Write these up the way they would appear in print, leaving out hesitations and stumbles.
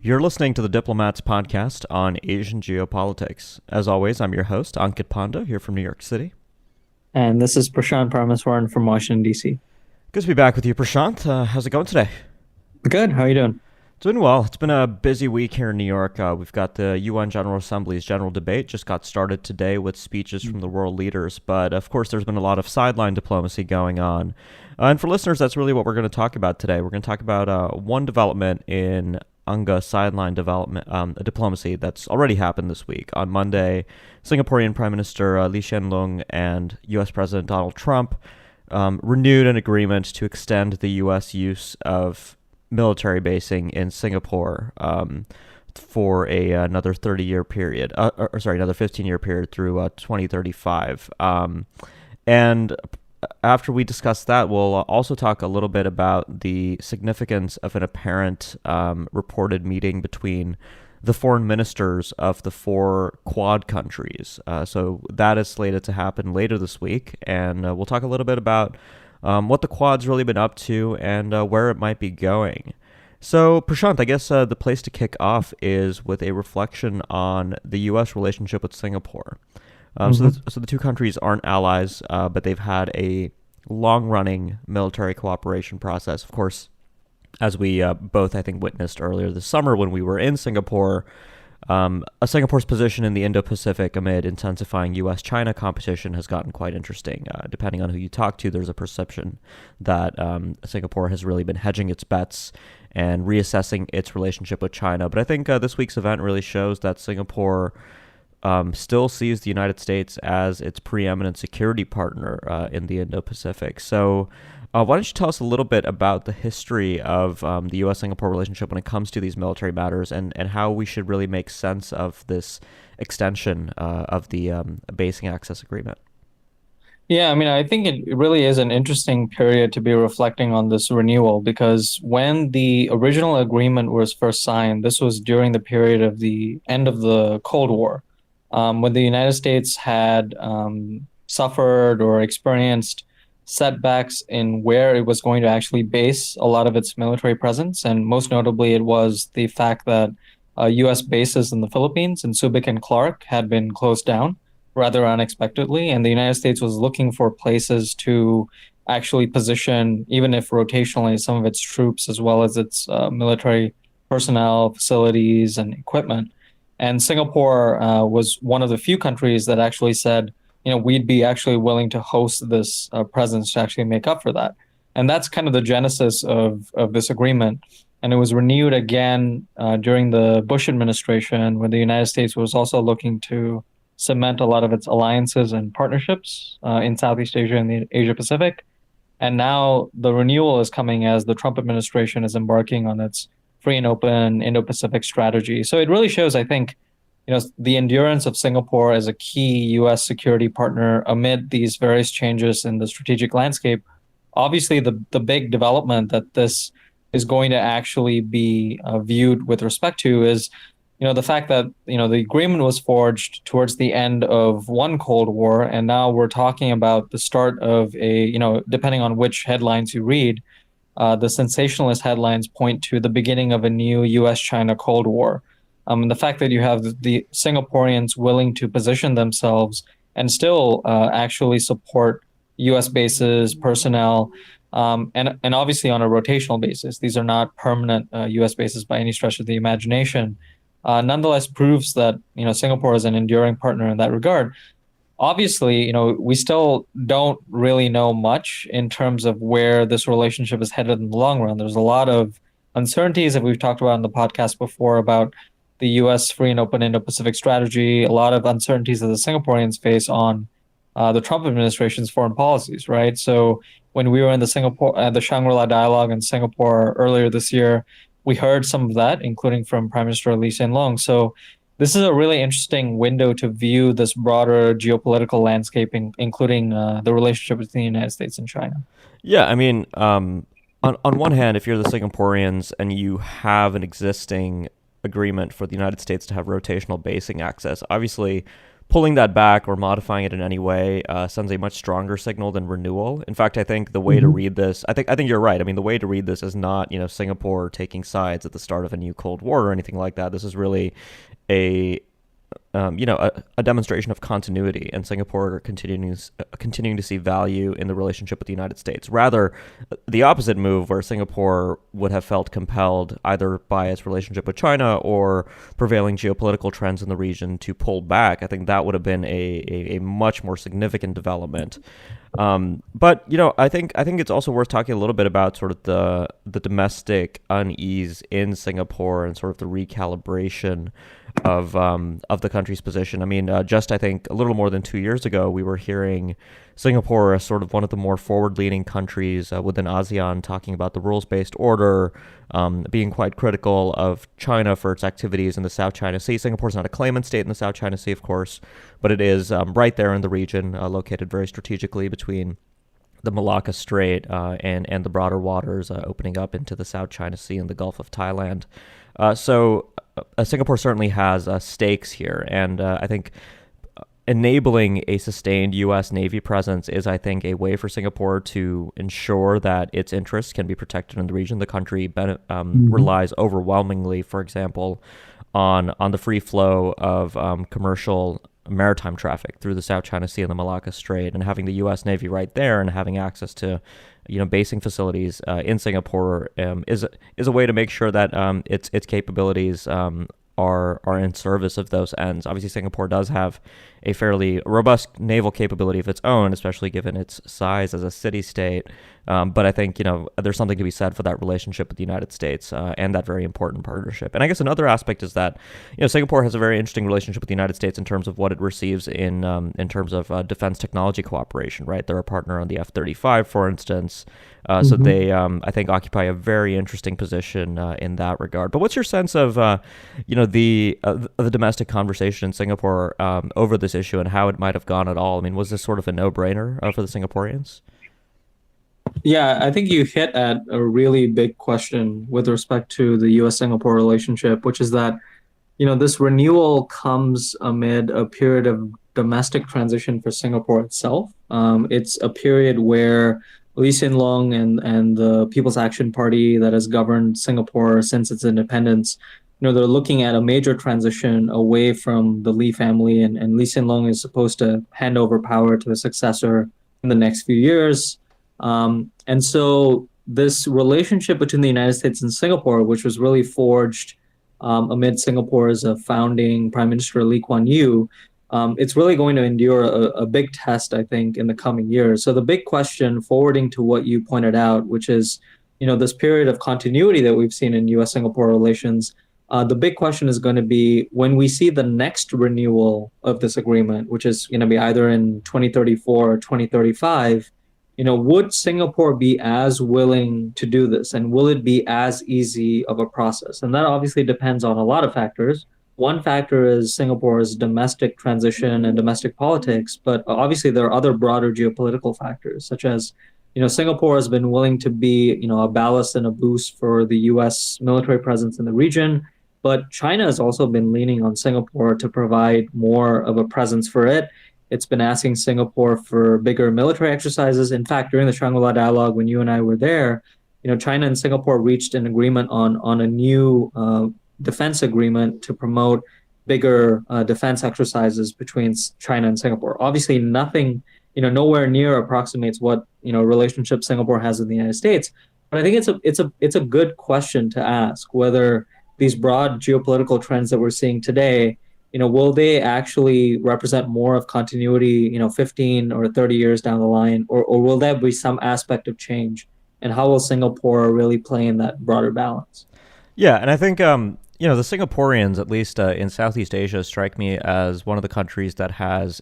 You're listening to the Diplomats podcast on Asian geopolitics. As always, I'm your host, Ankit Panda, here from New York City. And this is Prashant Parameswaran from Washington, D.C. Good to be back with you, Prashant. How's it going today? Good. How are you doing? Doing well. It's been a busy week here in New York. We've got the UN General Assembly's general debate just got started today with speeches from the world leaders. But of course, there's been a lot of sideline diplomacy going on. And for listeners, that's really what we're going to talk about today. We're going to talk about one development in UNGA sideline development diplomacy that's already happened this week. On Monday, Singaporean Prime Minister Lee Hsien Loong and U.S. President Donald Trump renewed an agreement to extend the U.S. use of military basing in Singapore for another 30-year period, another 15-year period through 2035. And after we discuss that, we'll also talk a little bit about the significance of an apparent reported meeting between the foreign ministers of the four Quad countries. So that is slated to happen later this week, and we'll talk a little bit about what the Quad's really been up to and where it might be going. So, Prashant, I guess the place to kick off is with a reflection on the U.S. relationship with Singapore. So the two countries aren't allies, but they've had a long-running military cooperation process. Of course, as we both, I think, witnessed earlier this summer when we were in Singapore, Singapore's position in the Indo-Pacific amid intensifying U.S.-China competition has gotten quite interesting. Depending on who you talk to, there's a perception that Singapore has really been hedging its bets and reassessing its relationship with China. But I think this week's event really shows that Singapore still sees the United States as its preeminent security partner in the Indo-Pacific. So why don't you tell us a little bit about the history of the U.S.-Singapore relationship when it comes to these military matters and how we should really make sense of this extension of the basing access agreement? Yeah, I mean, I think it really is an interesting period to be reflecting on this renewal because when the original agreement was first signed, this was during the period of the end of the Cold War, when the United States had suffered or experienced setbacks in where it was going to actually base a lot of its military presence. And most notably, it was the fact that U.S. bases in the Philippines, in Subic and Clark, had been closed down rather unexpectedly. And the United States was looking for places to actually position, even if rotationally, some of its troops as well as its military personnel, facilities, and equipment. And Singapore was one of the few countries that actually said, we'd be actually willing to host this presence to actually make up for that. And that's kind of the genesis of this agreement. And it was renewed again during the Bush administration, when the United States was also looking to cement a lot of its alliances and partnerships in Southeast Asia and the Asia Pacific. And now the renewal is coming as the Trump administration is embarking on its free and open Indo-Pacific strategy. So it really shows, I think, the endurance of Singapore as a key U.S. security partner amid these various changes in the strategic landscape. Obviously, the big development that this is going to actually be viewed with respect to is, the fact that, the agreement was forged towards the end of one Cold War, and now we're talking about the start of a, depending on which headlines you read, the sensationalist headlines point to the beginning of a new U.S.-China Cold War. The fact that you have the Singaporeans willing to position themselves and still actually support U.S. bases, personnel, and obviously on a rotational basis. These are not permanent U.S. bases by any stretch of the imagination. Nonetheless, proves that Singapore is an enduring partner in that regard. Obviously, we still don't really know much in terms of where this relationship is headed in the long run. There's a lot of uncertainties that we've talked about in the podcast before about the U.S. free and open Indo-Pacific strategy, a lot of uncertainties that the Singaporeans face on the Trump administration's foreign policies, right? So when we were in the Shangri-La dialogue in Singapore earlier this year, we heard some of that, including from Prime Minister Lee Hsien Loong. So this is a really interesting window to view this broader geopolitical landscape, including the relationship between the United States and China. Yeah, I mean, on one hand, if you're the Singaporeans and you have an existing agreement for the United States to have rotational basing access, obviously pulling that back or modifying it in any way sends a much stronger signal than renewal. In fact, I think the way to Hmm. read this, I think you're right. I mean, the way to read this is not Singapore taking sides at the start of a new Cold War or anything like that. This is really a a demonstration of continuity, and Singapore continuing to see value in the relationship with the United States. Rather, the opposite move, where Singapore would have felt compelled either by its relationship with China or prevailing geopolitical trends in the region to pull back. I think that would have been a much more significant development. But I think it's also worth talking a little bit about sort of the domestic unease in Singapore and sort of the recalibration of the country's position. I mean, just I think a little more than 2 years ago, we were hearing Singapore as sort of one of the more forward-leaning countries within ASEAN, talking about the rules-based order, being quite critical of China for its activities in the South China Sea. Singapore's not a claimant state in the South China Sea, of course, but it is right there in the region, located very strategically between the Malacca Strait and the broader waters opening up into the South China Sea and the Gulf of Thailand. So Singapore certainly has stakes here, and I think enabling a sustained U.S. Navy presence is, I think, a way for Singapore to ensure that its interests can be protected in the region. The country Hmm. relies overwhelmingly, for example, on the free flow of commercial maritime traffic through the South China Sea and the Malacca Strait, and having the U.S. Navy right there and having access to basing facilities in Singapore is a way to make sure that its capabilities are in service of those ends. Obviously, Singapore does have a fairly robust naval capability of its own, especially given its size as a city state. But I think there's something to be said for that relationship with the United States and that very important partnership. And I guess another aspect is that Singapore has a very interesting relationship with the United States in terms of what it receives in terms of defense technology cooperation. Right, they're a partner on the F-35, for instance. So Hmm. they, I think, occupy a very interesting position in that regard. But what's your sense of, the domestic conversation in Singapore over this issue and how it might have gone at all? I mean, was this sort of a no-brainer for the Singaporeans? Yeah, I think you hit at a really big question with respect to the US Singapore relationship, which is that, this renewal comes amid a period of domestic transition for Singapore itself. It's a period where Lee Hsien Loong and the People's Action Party that has governed Singapore since its independence, they're looking at a major transition away from the Lee family, and Lee Hsien Loong is supposed to hand over power to a successor in the next few years. And so this relationship between the United States and Singapore, which was really forged amid Singapore's founding Prime Minister Lee Kuan Yew, it's really going to endure a big test, I think, in the coming years. So the big question, forwarding to what you pointed out, which is, this period of continuity that we've seen in U.S.-Singapore relations, the big question is going to be when we see the next renewal of this agreement, which is going to be either in 2034 or 2035. Would Singapore be as willing to do this? And will it be as easy of a process? And that obviously depends on a lot of factors. One factor is Singapore's domestic transition and domestic politics, but obviously there are other broader geopolitical factors, such as, Singapore has been willing to be, a ballast and a boost for the US military presence in the region. But China has also been leaning on Singapore to provide more of a presence for it. It's been asking Singapore for bigger military exercises. In fact, during the Shangri-La dialogue, when you and I were there, China and Singapore reached an agreement on a new defense agreement to promote bigger defense exercises between China and Singapore. Obviously, nothing, nowhere near approximates what relationship Singapore has with the United States. But I think it's a good question to ask whether these broad geopolitical trends that we're seeing today, will they actually represent more of continuity, 15 or 30 years down the line, or will there be some aspect of change? And how will Singapore really play in that broader balance? Yeah, and I think the Singaporeans, at least in Southeast Asia, strike me as one of the countries that has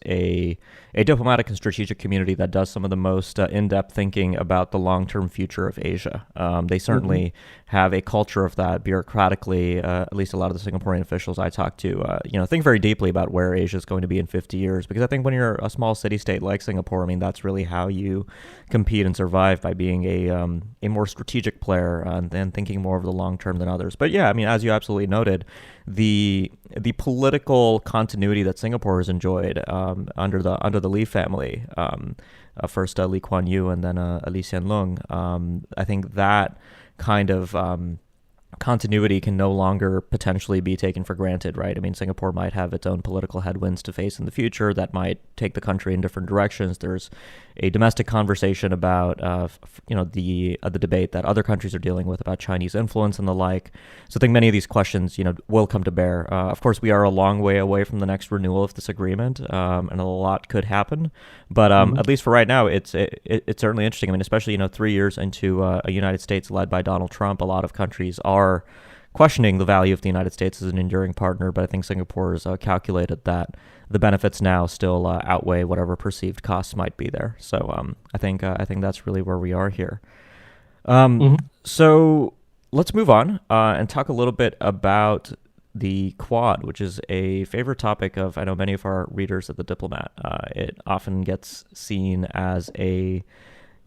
a diplomatic and strategic community that does some of the most in-depth thinking about the long-term future of Asia. They Hmm. certainly have a culture of that bureaucratically. At least a lot of the Singaporean officials I talk to, think very deeply about where Asia is going to be in 50 years. Because I think when you're a small city-state like Singapore, I mean, that's really how you compete and survive, by being a more strategic player and thinking more of the long term than others. But yeah, I mean, as you absolutely noted, the political continuity that Singapore has enjoyed under the Lee family, first Lee Kuan Yew and then Lee Hsien Loong, I think that kind of continuity can no longer potentially be taken for granted, right? I mean, Singapore might have its own political headwinds to face in the future that might take the country in different directions. There's a domestic conversation about, the debate that other countries are dealing with about Chinese influence and the like. So I think many of these questions, will come to bear. Of course, we are a long way away from the next renewal of this agreement, and a lot could happen. But Hmm. at least for right now, it's certainly interesting. I mean, especially 3 years into a United States led by Donald Trump, a lot of countries are questioning the value of the United States as an enduring partner. But I think Singapore has calculated that the benefits now still outweigh whatever perceived costs might be there. So I think that's really where we are here. Um, Hmm. so let's move on and talk a little bit about the Quad, which is a favorite topic of, I know, many of our readers at The Diplomat. It often gets seen as a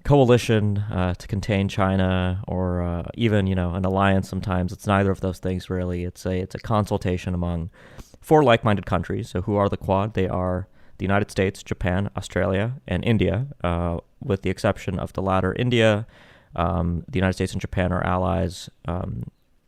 coalition to contain China, or even an alliance. Sometimes it's neither of those things really. It's a consultation among four like-minded countries. So who are the Quad? They are the United States, Japan, Australia, and India. With the exception of the latter, India, the United States and Japan are allies.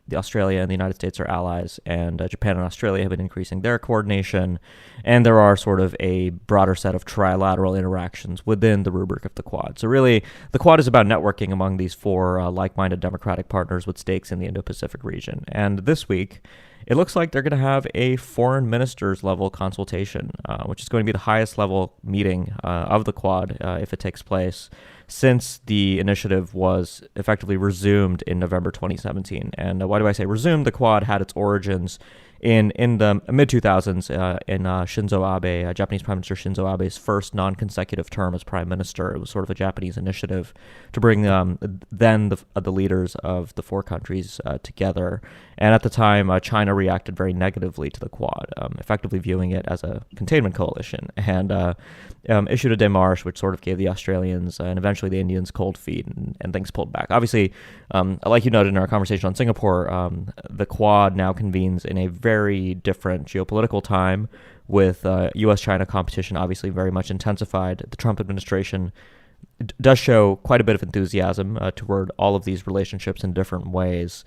The Australia and the United States are allies, and Japan and Australia have been increasing their coordination, and there are sort of a broader set of trilateral interactions within the rubric of the Quad. So really, the Quad is about networking among these four like-minded democratic partners with stakes in the Indo-Pacific region. And this week, it looks like they're going to have a foreign ministers level consultation, which is going to be the highest level meeting of the Quad if it takes place, since the initiative was effectively resumed in November 2017. And why do I say resumed? The Quad had its origins in the mid 2000s in Shinzo Abe, Japanese Prime Minister Shinzo Abe's first non-consecutive term as prime minister. It was sort of a Japanese initiative to bring then the leaders of the four countries together. And at the time, China reacted very negatively to the Quad, effectively viewing it as a containment coalition, and issued a démarche which sort of gave the Australians and eventually the Indians cold feet, and things pulled back. Obviously, like you noted in our conversation on Singapore, the Quad now convenes in a very different geopolitical time, with U.S.-China competition obviously very much intensified. The Trump administration does show quite a bit of enthusiasm toward all of these relationships in different ways.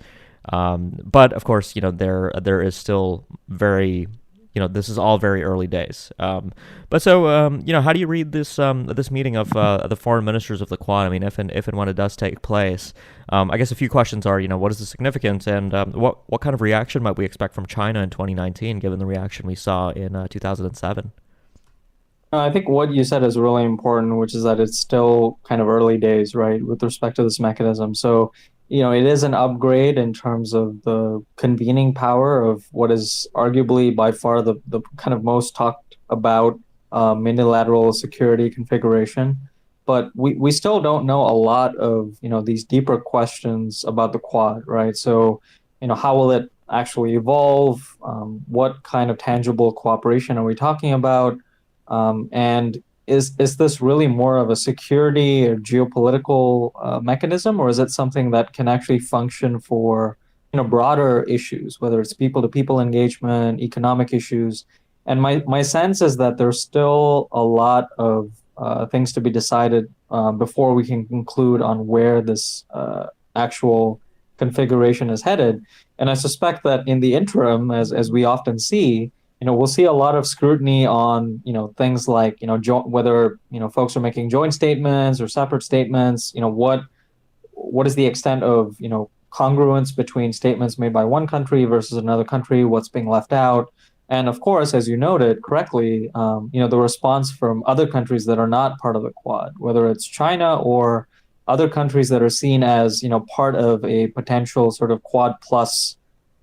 But of course, there is still very, this is all very early days. But so, how do you read this meeting of the foreign ministers of the Quad? I mean, if and when it does take place, I guess a few questions are, what is the significance, and what kind of reaction might we expect from China in 2019, given the reaction we saw in 2007? I think what you said is really important, which is that it's still kind of early days, right, with respect to this mechanism. So, it is an upgrade in terms of the convening power of what is arguably by far the kind of most talked about unilateral security configuration. But we still don't know a lot of, these deeper questions about the Quad, right? So, how will it actually evolve? What kind of tangible cooperation are we talking about? And is this really more of a security or geopolitical mechanism, or is it something that can actually function for broader issues, whether it's people-to-people engagement, economic issues? And my sense is that there's still a lot of things to be decided before we can conclude on where this actual configuration is headed. And I suspect that in the interim, as we often see, we'll see a lot of scrutiny on, things like, whether, folks are making joint statements or separate statements, what is the extent of, congruence between statements made by one country versus another country, what's being left out. And of course, as you noted correctly, the response from other countries that are not part of the Quad, whether it's China or other countries that are seen as, part of a potential sort of Quad plus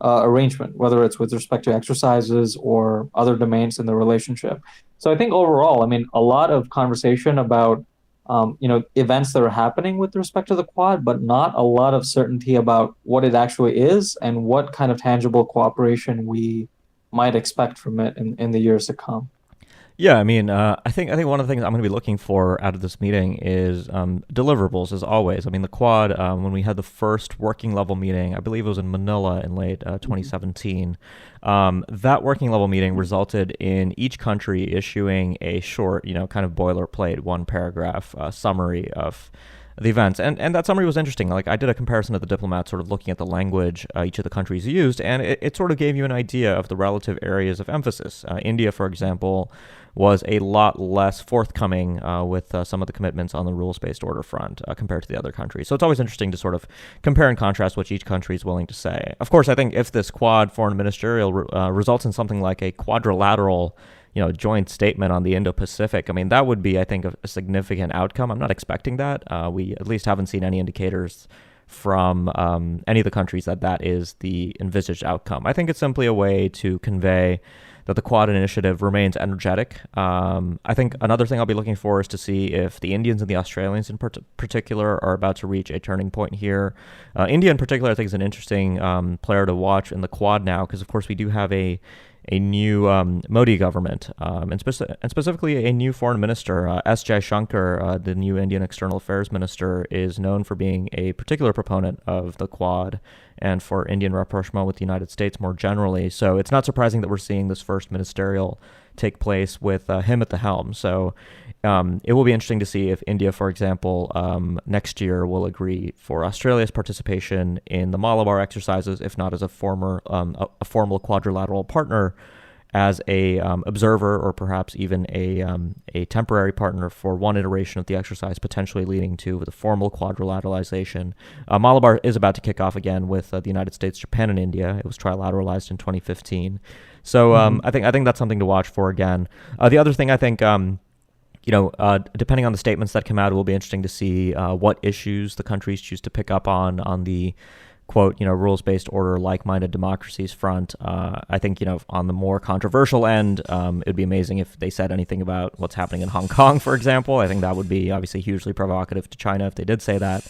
arrangement, whether it's with respect to exercises or other domains in the relationship. So I think overall, I mean, a lot of conversation about events that are happening with respect to the Quad, but not a lot of certainty about what it actually is and what kind of tangible cooperation we might expect from it in the years to come. Yeah, I mean, I think one of the things I'm going to be looking for out of this meeting is deliverables, as always. I mean, the Quad, when we had the first working level meeting, I believe it was in Manila in late 2017. That working level meeting resulted in each country issuing a short, kind of boilerplate, one paragraph summary of the events. And that summary was interesting. Like, I did a comparison of the diplomats, sort of looking at the language each of the countries used, and it sort of gave you an idea of the relative areas of emphasis. India, for example, was a lot less forthcoming with some of the commitments on the rules-based order front compared to the other countries. So it's always interesting to sort of compare and contrast what each country is willing to say. Of course, I think if this Quad foreign ministerial results in something like a quadrilateral joint statement on the Indo-Pacific, I mean, that would be, I think, a significant outcome. I'm not expecting that. We at least haven't seen any indicators from any of the countries that that is the envisaged outcome. I think it's simply a way to convey that the Quad initiative remains energetic. I think another thing I'll be looking for is to see if the Indians and the Australians in particular are about to reach a turning point here. India in particular, I think, is an interesting player to watch in the Quad now, because of course we do have a new Modi government, and specifically a new foreign minister. S. Jaishankar, the new Indian External Affairs Minister, is known for being a particular proponent of the Quad and for Indian rapprochement with the United States more generally. So it's not surprising that we're seeing this first ministerial take place with him at the helm. So it will be interesting to see if India, for example, next year will agree for Australia's participation in the Malabar exercises, if not as a formal quadrilateral partner, as a observer, or perhaps even a temporary partner for one iteration of the exercise, potentially leading to the formal quadrilateralization. Malabar is about to kick off again with the United States, Japan, and India. It was trilateralized in 2015. So Mhm. I think that's something to watch for again. The other thing I think. Depending on the statements that come out, it will be interesting to see what issues the countries choose to pick up on the quote, rules-based order, like-minded democracies front. I think, on the more controversial end, it'd be amazing if they said anything about what's happening in Hong Kong, for example. I think that would be obviously hugely provocative to China if they did say that.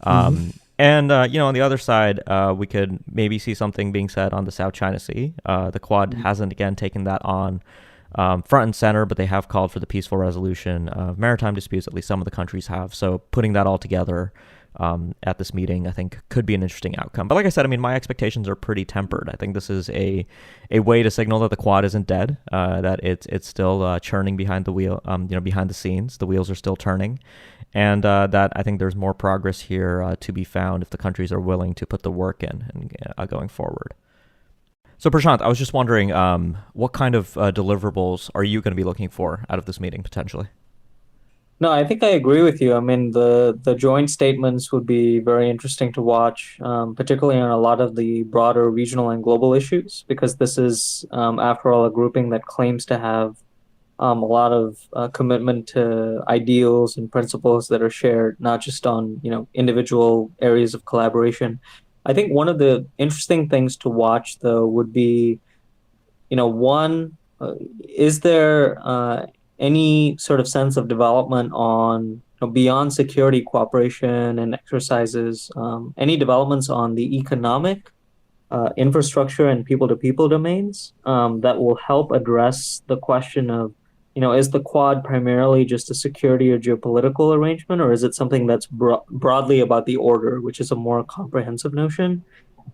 Mhm. And on the other side, we could maybe see something being said on the South China Sea. The Quad hasn't, again, taken that on front and center, but they have called for the peaceful resolution of maritime disputes. At least some of the countries have. So putting that all together at this meeting, I think, could be an interesting outcome. But like I said, I mean, my expectations are pretty tempered. I think this is a way to signal that the Quad isn't dead, that it's still churning behind the wheel, behind the scenes. The wheels are still turning, and that I think there's more progress here to be found if the countries are willing to put the work in and going forward. So, Prashant, I was just wondering, what kind of deliverables are you going to be looking for out of this meeting potentially? No, I think I agree with you. I mean, the joint statements would be very interesting to watch, particularly on a lot of the broader regional and global issues, because this is, after all, a grouping that claims to have a lot of commitment to ideals and principles that are shared, not just on, individual areas of collaboration. I think one of the interesting things to watch, though, would be one, is there any sort of sense of development on beyond security cooperation and exercises, any developments on the economic infrastructure and people-to-people domains that will help address the question of, is the Quad primarily just a security or geopolitical arrangement, or is it something that's broadly about the order, which is a more comprehensive notion?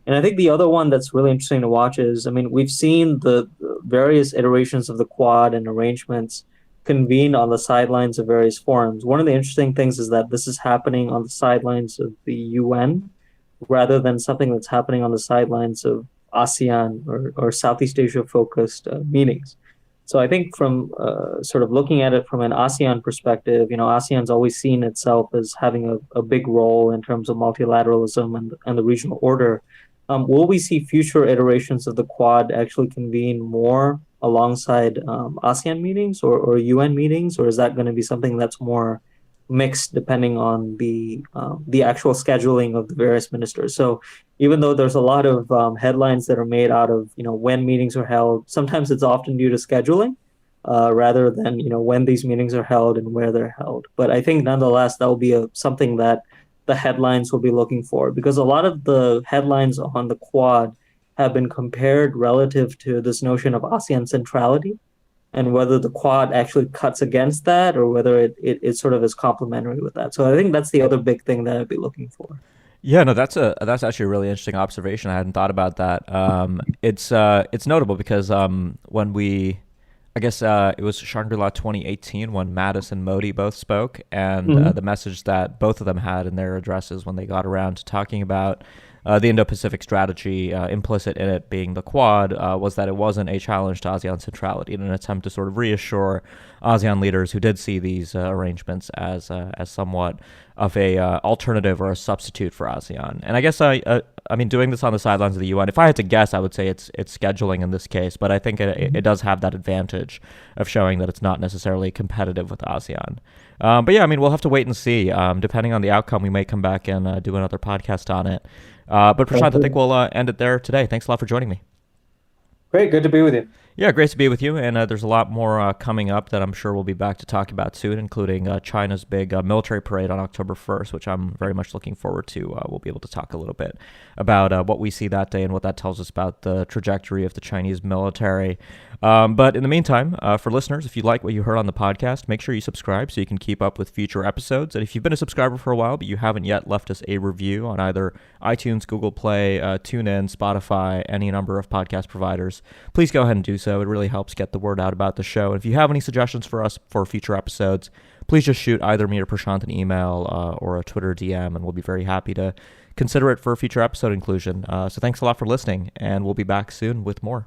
And I think the other one that's really interesting to watch is, I mean, we've seen the various iterations of the Quad and arrangements convene on the sidelines of various forums. One of the interesting things is that this is happening on the sidelines of the UN rather than something that's happening on the sidelines of ASEAN or Southeast Asia focused meetings. So I think from sort of looking at it from an ASEAN perspective, ASEAN's always seen itself as having a big role in terms of multilateralism and the regional order. Will we see future iterations of the Quad actually convene more alongside ASEAN meetings or UN meetings, or is that going to be something that's more mixed depending on the actual scheduling of the various ministers? So even though there's a lot of headlines that are made out of when meetings are held, sometimes it's often due to scheduling. rather than when these meetings are held and where they're held. But I think nonetheless that will be something that the headlines will be looking for, because a lot of the headlines on the Quad have been compared relative to this notion of ASEAN centrality, and whether the Quad actually cuts against that or whether it sort of is complementary with that. So I think that's the other big thing that I'd be looking for. Yeah, no, that's actually a really interesting observation. I hadn't thought about that. It's notable because when we, I guess it was Shangri-La 2018 when Mattis and Modi both spoke, and Mm-hmm. the message that both of them had in their addresses when they got around to talking about the Indo-Pacific strategy, implicit in it being the Quad, was that it wasn't a challenge to ASEAN centrality, in an attempt to sort of reassure ASEAN leaders who did see these arrangements as somewhat of a alternative or a substitute for ASEAN. And I guess I mean, doing this on the sidelines of the UN, if I had to guess, I would say it's scheduling in this case. But I think it does have that advantage of showing that it's not necessarily competitive with ASEAN. But yeah, I mean, we'll have to wait and see. Depending on the outcome, we may come back and do another podcast on it. But Prashant, I think we'll end it there today. Thanks a lot for joining me. Great, good to be with you. Yeah, great to be with you. And there's a lot more coming up that I'm sure we'll be back to talk about soon, including China's big military parade on October 1st, which I'm very much looking forward to. We'll be able to talk a little bit about what we see that day and what that tells us about the trajectory of the Chinese military. But in the meantime, for listeners, if you like what you heard on the podcast, make sure you subscribe so you can keep up with future episodes. And if you've been a subscriber for a while, but you haven't yet left us a review on either iTunes, Google Play, TuneIn, Spotify, any number of podcast providers, please go ahead and do so. It really helps get the word out about the show. And if you have any suggestions for us for future episodes, please just shoot either me or Prashant an email or a Twitter DM, and we'll be very happy to consider it for a future episode inclusion. So thanks a lot for listening, and we'll be back soon with more.